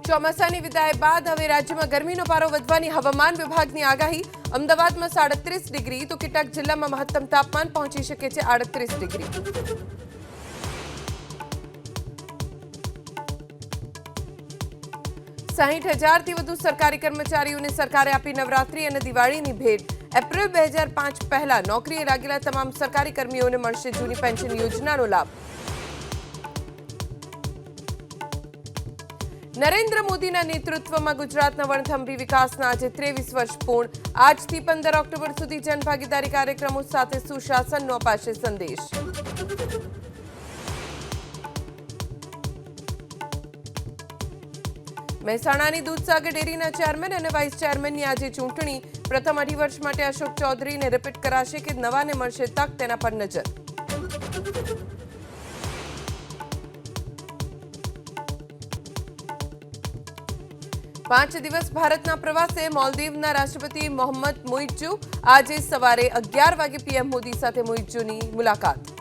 ચોમાસાની વિદાય બાદ હવે રાજ્યમાં ગરમીનો પારો વધવાની હવામાન વિભાગની આગાહી। અમદાવાદમાં 37 ડિગ્રી તો કેટલાક જિલ્લામાં મહત્તમ તાપમાન પહોંચી શકે છે 38 ડિગ્રી। 60,000થી વધુ સરકારી કર્મચારીઓને સરકારે આપી નવરાત્રી અને દિવાળીની ભેટ। એપ્રિલ 2005 પહેલા નોકરીએ લાગેલા તમામ સરકારી કર્મીઓને મળશે જૂની પેન્શન યોજનાનો લાભ। નરેન્દ્ર મોદીના નેતૃત્વમાં ગુજરાતના વણથંભી વિકાસના આજે 23 વર્ષ પૂર્ણ। આજથી 15 ઓક્ટોબર સુધી જનભાગીદારી કાર્યક્રમો સાથે સુશાસનનો અપાશે સંદેશ। મહેસાણાની દૂધસાગર ડેરીના ચેરમેન અને વાઇસ ચેરમેનની આજે ચૂંટણી। પ્રથમ 2.5 વર્ષ માટે અશોક ચૌધરીને રિપીટ કરાશે કે નવાને મળશે તક, તેના પર નજર। પાંચ દિવસ ભારતના પ્રવાસે મોલદીવના રાષ્ટ્રપતિ મોહમ્મદ મુઇઝ્ઝુ। આજે સવારે 11 વાગે પીએમ મોદી સાથે મુઇઝ્ઝુની મુલાકાત।